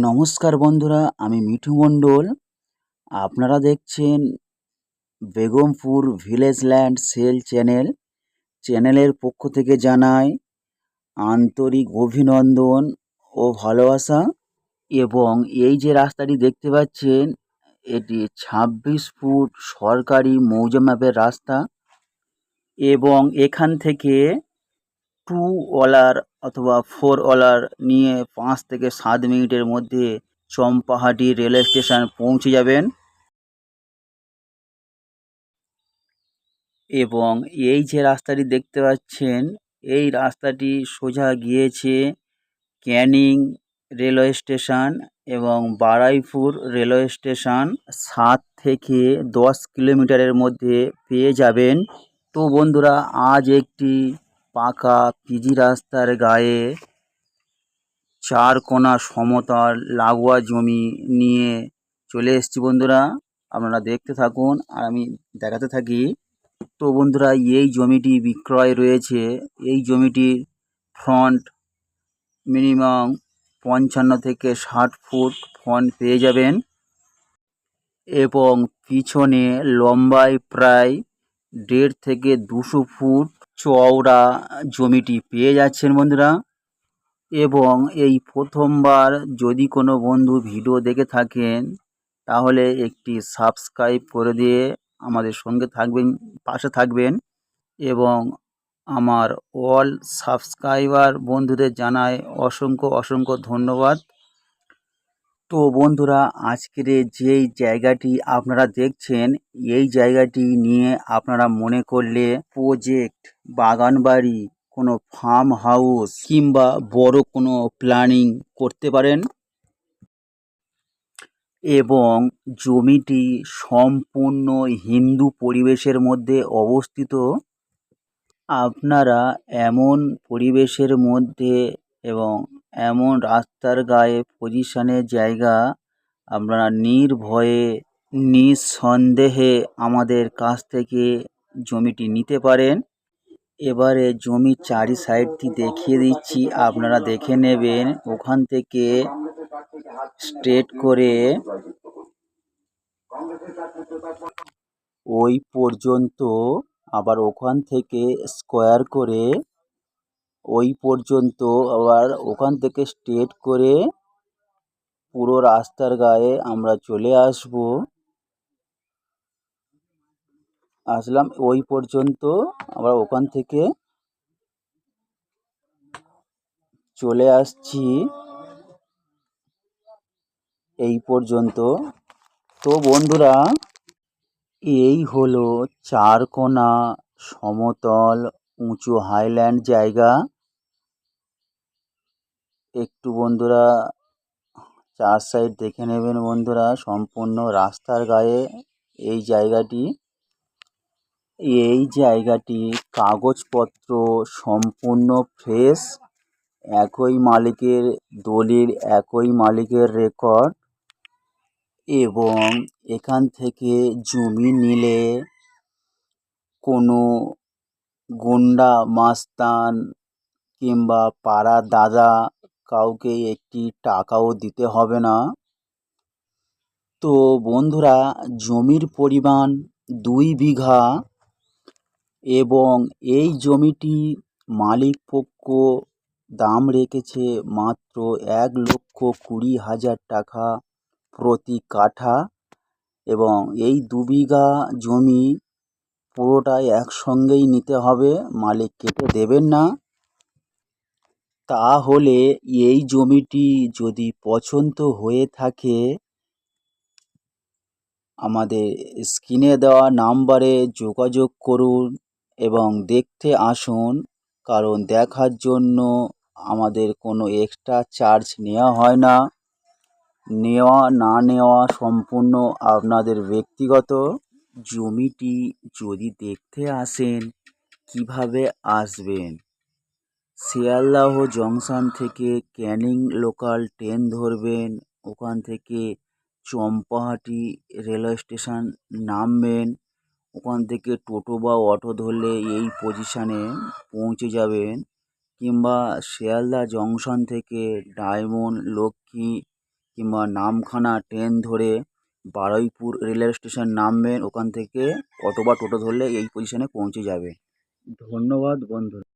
নমস্কার বন্ধুরা, আমি মিঠু মণ্ডল। আপনারা দেখছেন বেগমপুর ভিলেজ ল্যান্ড সেল চ্যানেলের পক্ষ থেকে জানাই আন্তরিক অভিনন্দন ও ভালোবাসা। এবং এই যে রাস্তাটি দেখতে পাচ্ছেন, এটি ২৬ ফুট সরকারি মৌজা ম্যাপের রাস্তা এবং এখান থেকে 2 ওলার অথবা 4 ওলার নিয়ে 5 থেকে 7 মিনিটের মধ্যে চম্পাহাটি রেলওয়ে স্টেশন পৌঁছে যাবেন। এবং এই যে রাস্তাটি দেখতে পাচ্ছেন, এই রাস্তাটি সোজা গিয়েছে ক্যানিং রেলওয়ে স্টেশন এবং বারুইপুর রেলওয়ে স্টেশন। 7 থেকে 10 কিলোমিটারের মধ্যে পেয়ে যাবেন। তো বন্ধুরা, আজ একটি পাকা পিজি রাস্তার গায়ে 4 কোণা সমতল লাগোয়া জমি নিয়ে চলে এসেছি বন্ধুরা। আপনারা দেখতে থাকুন আর আমি দেখাতে থাকি। তো বন্ধুরা, এই জমিটি বিক্রয় রয়েছে। এই জমিটির ফ্রন্ট মিনিমাম 55 থেকে 60 ফুট ফ্রন্ট পেয়ে যাবেন এবং পিছনে লম্বায় প্রায় 1.5 থেকে 200 ফুট চওড়া জমিটি পেয়ে যাচ্ছেন বন্ধুরা। এবং এই প্রথমবার যদি কোনো বন্ধু ভিডিও দেখে থাকেন, তাহলে একটি সাবস্ক্রাইব করে দিয়ে আমাদের সঙ্গে থাকবেন, পাশে থাকবেন। এবং আমার অল সাবস্ক্রাইবার বন্ধুদের জানাই অসংখ্য ধন্যবাদ। তো বন্ধুরা, আজকের যেই জায়গাটি আপনারা দেখছেন, এই জায়গাটি নিয়ে আপনারা মনে করলে প্রজেক্ট, বাগানবাড়ি, কোনো ফার্ম হাউস কিংবা বড় কোনো প্ল্যানিং করতে পারেন। এবং জমিটি সম্পূর্ণ হিন্দু পরিবেশের মধ্যে অবস্থিত। আপনারা এমন পরিবেশের মধ্যে এবং এমন রাস্তার গায়ে পজিশনের জায়গা আপনারা নির্ভয়ে নিঃসন্দেহে আমাদের কাছ থেকে জমিটি নিতে পারেন। এবারে জমির চারি সাইডটি দেখিয়ে দিচ্ছি, আপনারা দেখে নেবেন। ওখান থেকে স্ট্রেট করে ওই পর্যন্ত, আবার ওখান থেকে স্কোয়ার করে ওই পর্যন্ত, আবার ওখান থেকে স্ট্রেট করে পুরো রাস্তার গায়ে আমরা চলে আসলাম ওই পর্যন্ত। আবার ওখান থেকে চলে আসছি এই পর্যন্ত। তো বন্ধুরা, এই হলো 4 কোণা সমতল উঁচু হাইল্যান্ড জায়গা। একটু বন্ধুরা 4 সাইড দেখে নেবেন বন্ধুরা। সম্পূর্ণ রাস্তার গায়ে এই জায়গাটি। এই জায়গাটি কাগজপত্র সম্পূর্ণ ফ্রেশ, একই মালিকের দলিল, একই মালিকের রেকর্ড। এবং এখান থেকে জমি নিলে কোনো গুন্ডা মাস্তান কিংবা পাড়ার দাদা কাউকে একটি টাকাও দিতে হবে না। তো বন্ধুরা, জমির পরিমাণ 2 বিঘা এবং এই জমিটি মালিক পক্ষ দাম রেখেছে মাত্র 1,20,000 টাকা প্রতি কাঠা। এবং এই 2 বিঘা জমি পুরোটাই একসঙ্গেই নিতে হবে, মালিক কেটে দেবেন না। তাহলে এই জমিটি যদি পছন্দ হয়ে থাকে, আমাদের স্ক্রিনে দেওয়া নাম্বারে যোগাযোগ করুন এবং দেখতে আসুন। কারণ দেখার জন্য আমাদের কোনো এক্সট্রা চার্জ নেওয়া হয় না। নেওয়া না নেওয়া সম্পূর্ণ আপনাদের ব্যক্তিগত। জমিটি যদি দেখতে আসেন, কিভাবে আসবেন? শিয়ালদহ জংশন থেকে ক্যানিং লোকাল ট্রেন ধরবেন। ওখান থেকে চম্পাহাটি রেলওয়ে স্টেশন নামবেন। ওখান থেকে টোটো বা অটো ধরলে এই পজিশানে পৌঁছে যাবেন, কিংবা শিয়ালদা জংশন থেকে ডায়মন্ড, লক্ষ্মী কিংবা নামখানা ট্রেন ধরে বারুইপুর রেলওয়ে স্টেশন নামবেন। ওখান থেকে অটো বা টোটো ধরলে এই পজিশানে পৌঁছে যাবে। ধন্যবাদ বন্ধুরা।